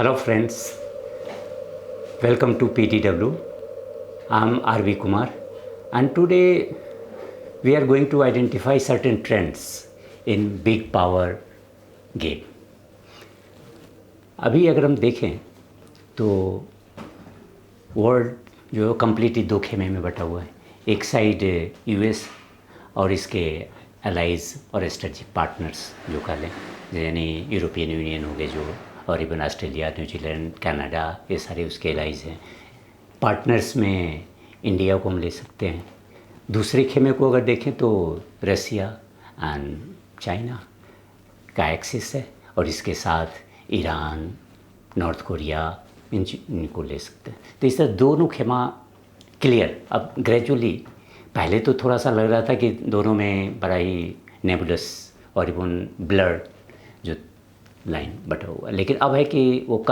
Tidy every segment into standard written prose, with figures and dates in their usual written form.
Hello friends, welcome to PTW. I'm RV Kumar and today we are going to identify certain trends in big power game. अभी अगर हम देखें तो world जो completely दो खेमे में बटा हुआ है. एक साइड यूएस और इसके एलाइज और स्ट्रेटजिक पार्टनर्स जो कह लें, यानी यूरोपियन यूनियन हो गए जो, और इवन ऑस्ट्रेलिया, न्यूजीलैंड, कनाडा, ये सारे उसके एलाइज हैं. पार्टनर्स में इंडिया को हम ले सकते हैं. दूसरे खेमे को अगर देखें तो रसिया एंड चाइना का एक्सिस है, और इसके साथ ईरान, नॉर्थ कोरिया, इनको ले सकते हैं. तो इस तरह दोनों खेमा क्लियर. अब ग्रेजुअली पहले तो थोड़ा सा लग रहा था कि दोनों में बड़ा ही नेबुलस और इवन ब्लर जो लाइन बटा हुआ, लेकिन अब है कि वो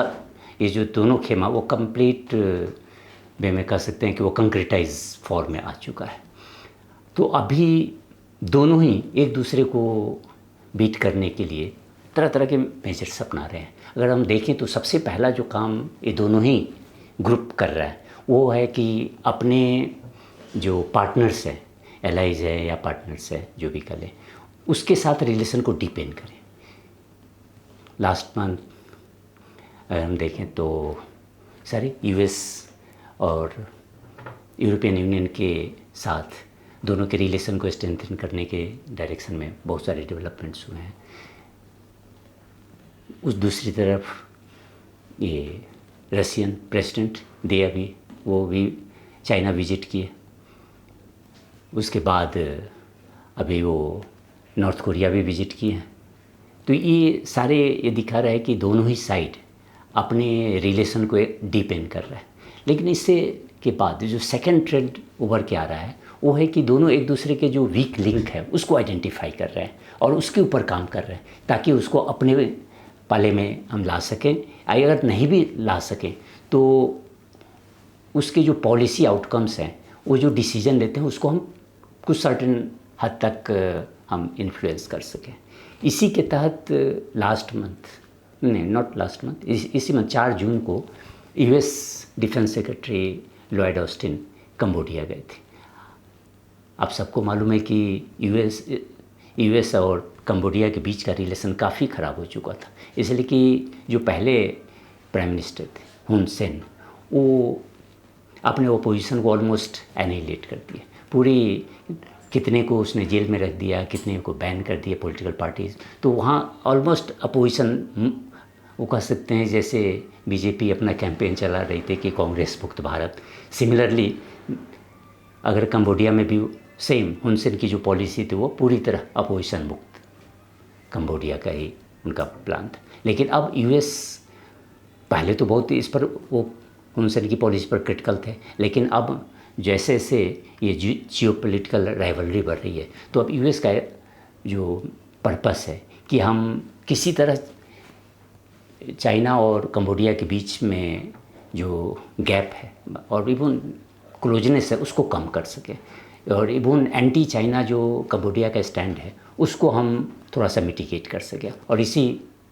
ये जो दोनों खेमा वो कंप्लीट वे में कह सकते हैं कि वो कंक्रीटाइज फॉर्म में आ चुका है. तो अभी दोनों ही एक दूसरे को बीट करने के लिए तरह तरह के मेजर्स अपना रहे हैं. अगर हम देखें तो सबसे पहला जो काम ये दोनों ही ग्रुप कर रहा है वो है कि अपने जो पार्टनर्स हैं, एलाइज है या पार्टनर्स है जो भी करें, उसके साथ रिलेशन को डीपेन करें. लास्ट मंथ अगर हम देखें तो सारे यूएस और यूरोपियन यूनियन के साथ दोनों के रिलेशन को स्ट्रेंथन करने के डायरेक्शन में बहुत सारे डेवलपमेंट्स हुए हैं. उस दूसरी तरफ ये रशियन प्रेसिडेंट वो भी चाइना विजिट किए. उसके बाद अभी वो नॉर्थ कोरिया भी विजिट किए हैं. तो ये सारे ये दिखा रहा है कि दोनों ही साइड अपने रिलेशन को डीपेन कर रहा है. लेकिन इससे के बाद जो सेकंड ट्रेंड उभर के आ रहा है वो है कि दोनों एक दूसरे के जो वीक लिंक है उसको आइडेंटिफाई कर रहे हैं और उसके ऊपर काम कर रहे हैं ताकि उसको अपने पाले में हम ला सकें. अगर नहीं भी ला सकें तो उसके जो पॉलिसी आउटकम्स हैं, वो जो डिसीजन लेते हैं, उसको हम कुछ सर्टेन हद तक हम इन्फ्लुएंस कर सकें. इसी के तहत इसी मंथ 4 जून को US defence secretary Lloyd Austin Cambodia गए थे. आप सबको मालूम है कि यूएस और कंबोडिया के बीच का रिलेशन काफ़ी ख़राब हो चुका था, इसलिए कि जो पहले प्राइम मिनिस्टर थे हुन सेन, वो अपने ओपोजिशन को ऑलमोस्ट एनिहिलेट कर दिए. पूरी कितने को उसने जेल में रख दिया, कितने को बैन कर दिया पॉलिटिकल पार्टीज़. तो वहाँ ऑलमोस्ट अपोजिशन वो कह सकते हैं जैसे बीजेपी अपना कैंपेन चला रही थी कि कांग्रेस मुक्त भारत. सिमिलरली अगर कंबोडिया में भी सेम हुन सेन की जो पॉलिसी थी वो पूरी तरह अपोजिशन मुक्त कंबोडिया का ही उनका प्लान था. लेकिन अब यूएस पहले तो बहुत इस पर वो हुन सेन की पॉलिसी पर क्रिटिकल थे, लेकिन अब जैसे जैसे ये जियोपॉलिटिकल राइवलरी बढ़ रही है तो अब यूएस का जो पर्पस है कि हम किसी तरह चाइना और कंबोडिया के बीच में जो गैप है और इवन क्लोजनेस है उसको कम कर सके, और इवन एंटी चाइना जो कंबोडिया का स्टैंड है उसको हम थोड़ा सा मिटिगेट कर सके. और इसी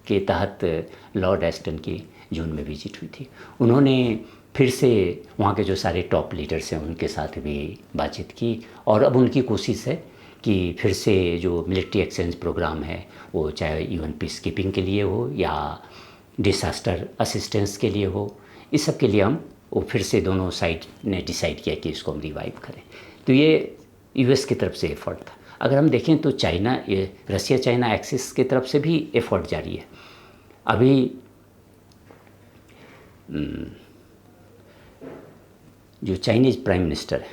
के तहत लॉर्ड एस्टन की जून में विजिट हुई थी. उन्होंने फिर से वहाँ के जो सारे टॉप लीडर्स हैं उनके साथ भी बातचीत की, और अब उनकी कोशिश है कि फिर से जो मिलिट्री एक्सचेंज प्रोग्राम है वो चाहे यूएन पीस कीपिंग के लिए हो या डिसास्टर असिस्टेंस के लिए हो, इस सब के लिए हम वो फिर से दोनों साइड ने डिसाइड किया कि इसको हम रिवाइव करें. तो ये यूएस की तरफ से एफर्ट था. अगर हम देखें तो रसिया चाइना एक्सिस की तरफ से भी एफर्ट जारी है. अभी जो चाइनीज़ प्राइम मिनिस्टर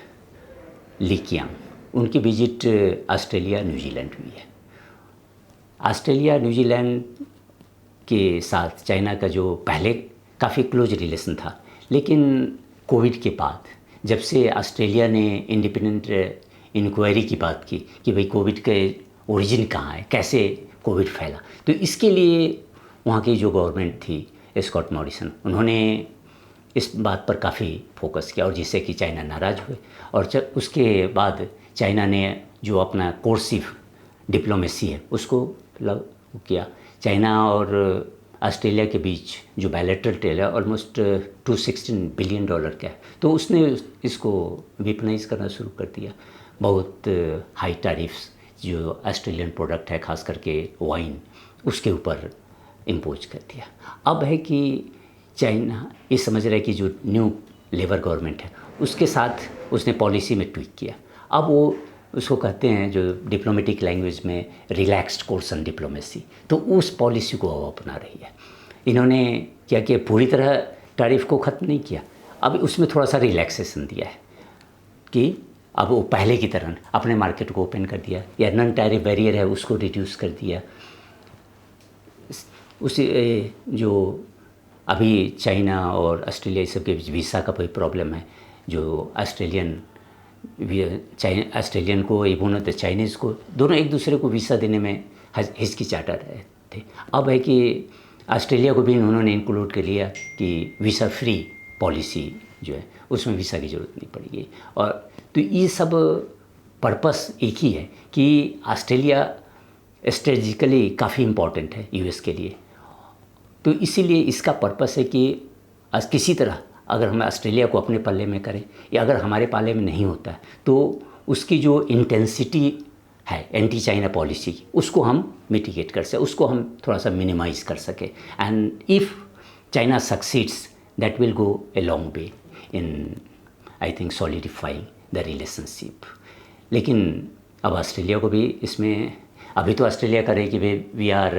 ली कियांग, उनकी विजिट ऑस्ट्रेलिया न्यूजीलैंड हुई है. ऑस्ट्रेलिया न्यूजीलैंड के साथ चाइना का जो पहले काफ़ी क्लोज रिलेशन था, लेकिन कोविड के बाद जब से ऑस्ट्रेलिया ने इंडिपेंडेंट इंक्वायरी की बात की कि भाई कोविड के ओरिजिन कहाँ है, कैसे कोविड फैला, तो इसके लिए वहाँ की जो गवर्नमेंट थी स्कॉट मॉरिसन, उन्होंने इस बात पर काफ़ी फोकस किया, और जिससे कि चाइना नाराज़ हुए. और उसके बाद चाइना ने जो अपना कोर्सिव डिप्लोमेसी है उसको किया. चाइना और ऑस्ट्रेलिया के बीच जो बायलैटरल ट्रेड है ऑलमोस्ट $216 बिलियन का है। तो उसने इसको वेपनाइज करना शुरू कर दिया। बहुत हाई टैरिफ्स जो ऑस्ट्रेलियन प्रोडक्ट है, खास करके वाइन, उसके ऊपर इम्पोज कर दिया। अब है कि चाइना ये समझ रहा है कि जो न्यू लेबर गवर्नमेंट है उसके साथ उसने पॉलिसी में ट्वीक किया। अब वो उसको कहते हैं जो डिप्लोमेटिक लैंग्वेज में रिलैक्स्ड कोर्स ऑन डिप्लोमेसी, तो उस पॉलिसी को वो अपना रही है। इन्होंने क्या किया, पूरी तरह टैरिफ को ख़त्म नहीं किया, अब उसमें थोड़ा सा रिलैक्सेशन दिया है कि अब वो पहले की तरह अपने मार्केट को ओपन कर दिया, या नॉन टैरिफ बैरियर है उसको रिड्यूस कर दिया। उसी जो अभी चाइना और ऑस्ट्रेलिया इस सब के बीच वीज़ा का कोई प्रॉब्लम है, जो ऑस्ट्रेलियन को इवन तो चाइनीज़ को दोनों एक दूसरे को वीज़ा देने में हिचकिचाता रहे थे। अब है कि ऑस्ट्रेलिया को भी उन्होंने इंक्लूड कर लिया कि वीज़ा फ्री पॉलिसी जो है उसमें वीज़ा की ज़रूरत नहीं पड़ेगी। और तो ये सब पर्पस एक ही है कि ऑस्ट्रेलिया स्ट्रेटजिकली काफ़ी इम्पॉर्टेंट है यूएस के लिए। तो इसीलिए इसका पर्पस है कि किसी तरह अगर हम ऑस्ट्रेलिया को अपने पल्ले में करें, या अगर हमारे पाले में नहीं होता है तो उसकी जो इंटेंसिटी है एंटी चाइना पॉलिसी की, उसको हम मिटिगेट कर सकें, उसको हम थोड़ा सा मिनिमाइज़ कर सकें। And if China succeeds that will go a long way in I think solidifying the relationship. लेकिन अब ऑस्ट्रेलिया को भी इसमें, अभी तो ऑस्ट्रेलिया करे कि we are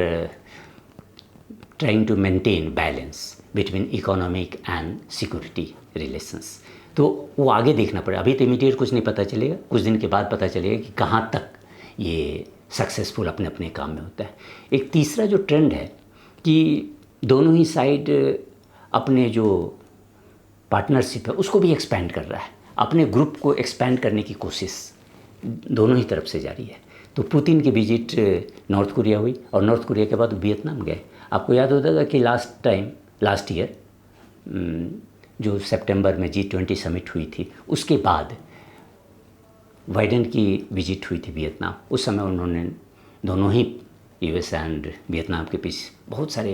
trying to maintain balance between economic and security relations, तो वो आगे देखना पड़ेगा। अभी तो इमीडिएट कुछ नहीं पता चलेगा, कुछ दिन के बाद पता चलेगा कि कहाँ तक ये सक्सेसफुल अपने अपने काम में होता है। एक तीसरा जो ट्रेंड है कि दोनों ही साइड अपने जो पार्टनरशिप है उसको भी एक्सपेंड कर रहा है, अपने ग्रुप को एक्सपेंड करने की कोशिश दोनों ही तरफ से जारी है। तो पुतिन की विजिट नॉर्थ कोरिया हुई, और नॉर्थ कोरिया के बाद वियतनाम गए। आपको याद होगा कि लास्ट ईयर जो सितंबर में G20 समिट हुई थी, उसके बाद बाइडेन की विजिट हुई थी वियतनाम। उस समय उन्होंने दोनों ही यूएस एंड वियतनाम के बीच बहुत सारे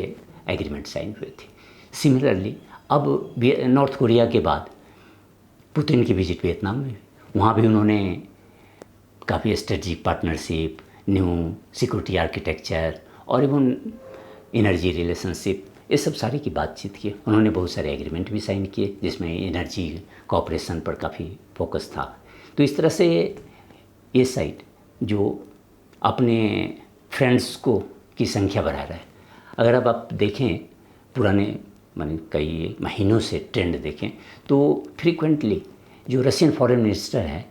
एग्रीमेंट साइन हुए थे। सिमिलरली अब नॉर्थ कोरिया के बाद पुतिन की विजिट वियतनाम में, वहाँ भी उन्होंने काफ़ी strategic partnership, new security architecture और इवन एनर्जी रिलेशनशिप, ये सब सारी की बातचीत की। उन्होंने बहुत सारे एग्रीमेंट भी साइन किए जिसमें एनर्जी कोऑपरेशन पर काफ़ी फोकस था। तो इस तरह से ये साइड जो अपने फ्रेंड्स को की संख्या बढ़ा रहा है। अगर अब आप देखें पुराने माने कई महीनों से ट्रेंड देखें तो फ्रीक्वेंटली जो रशियन फॉरेन मिनिस्टर है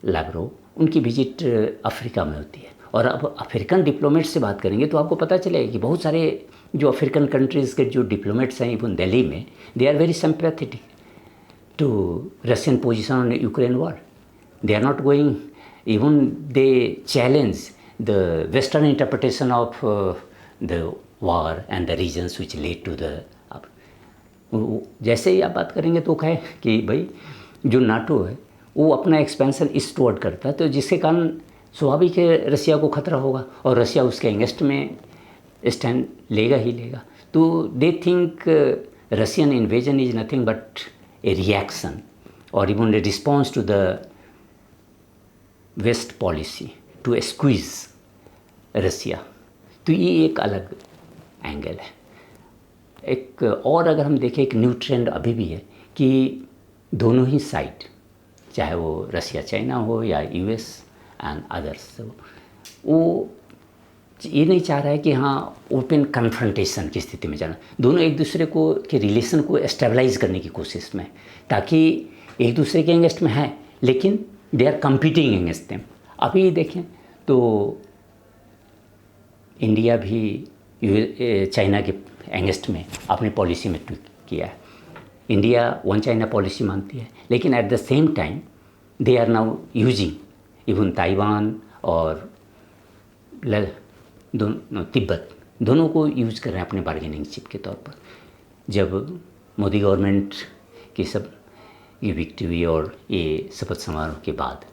लावरोव, उनकी विजिट अफ्रीका में होती है। और अब अफ्रीकन डिप्लोमेट से बात करेंगे तो आपको पता चलेगा कि बहुत सारे जो अफ्रीकन कंट्रीज़ के जो डिप्लोमेट्स हैं इवन दिल्ली में, they are very sympathetic to Russian position on Ukraine war. They are not going, even they challenge the western interpretation of the war and the reasons which led to the. जैसे ही आप बात करेंगे तो कहे कि भाई जो नाटो है वो अपना एक्सपेंशन ईस्ट वर्ड करता है, तो जिसके कारण स्वाभाविक है रसिया को खतरा होगा और रसिया उसके अगेंस्ट में स्टैंड लेगा ही लेगा। तो they think Russian invasion is nothing but a reaction और even a response to the West policy to squeeze Russia. तो ये एक अलग एंगल है। एक और अगर हम देखें एक न्यू ट्रेंड अभी भी है कि दोनों ही साइड, चाहे वो रसिया चाइना हो या यूएस एंड अदर्स, वो ये नहीं चाह रहा है कि हाँ ओपन कन्फ्रंटेशन की स्थिति में जाना। दोनों एक दूसरे को के रिलेशन को एस्टेबलाइज करने की कोशिश में, ताकि एक दूसरे के अगेंस्ट में है लेकिन they are competing against them. अभी देखें तो इंडिया भी चाइना के अगेंस्ट में अपनी पॉलिसी में ट्वीक किया है। इंडिया वन चाइना पॉलिसी मानती है, लेकिन at the same time they are now using even Taiwan और तिब्बत, दोनों को यूज कर रहे हैं अपने बार्गेनिंग चिप के तौर पर। जब मोदी गवर्नमेंट की सब ये विक्ट्री और ये शपथ समारोह के बाद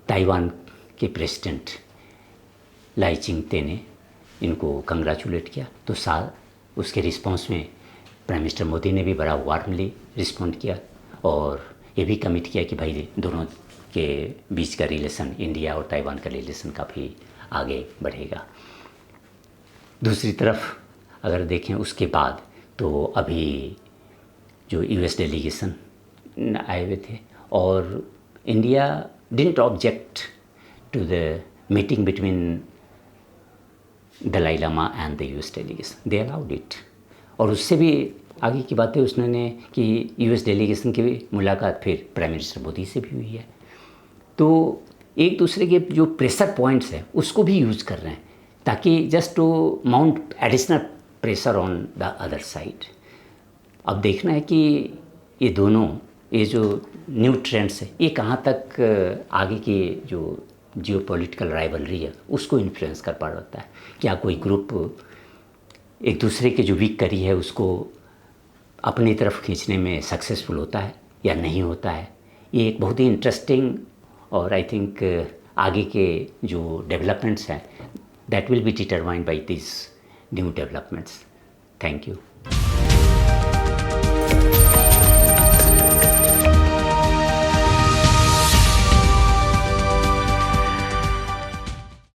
ताइवान के प्रेसिडेंट लाई चिंगते ने इनको कंग्रेचुलेट किया, तो उसके रिस्पॉन्स में प्राइम मिनिस्टर मोदी ने भी बड़ा वार्मली रिस्पॉन्ड किया और ये भी कमिट किया कि भाई दोनों के बीच का रिलेशन, इंडिया और ताइवान का रिलेशन काफ़ी आगे बढ़ेगा। दूसरी तरफ अगर देखें उसके बाद तो अभी जो यूएस डेलीगेशन आए हुए थे और India didn't object to the meeting between Dalai Lama and the US delegation, they allowed it. और उससे भी आगे की बातें उसने कि यूएस डेलीगेशन की मुलाकात फिर प्राइम मिनिस्टर मोदी से भी हुई है। तो एक दूसरे के जो प्रेशर पॉइंट्स हैं उसको भी यूज़ कर रहे हैं ताकि just to mount additional pressure on the other side. अब देखना है कि ये दोनों, ये जो न्यू ट्रेंड्स है ये कहाँ तक आगे की जो जियोपॉलिटिकल राइवलरी है उसको इन्फ्लुएंस कर पाता है। क्या कोई ग्रुप एक दूसरे के जो वीक करी है उसको अपनी तरफ खींचने में सक्सेसफुल होता है या नहीं होता है। ये एक बहुत ही इंटरेस्टिंग और आई थिंक आगे के जो डेवलपमेंट्स हैं that will be determined by this new developments. Thank you.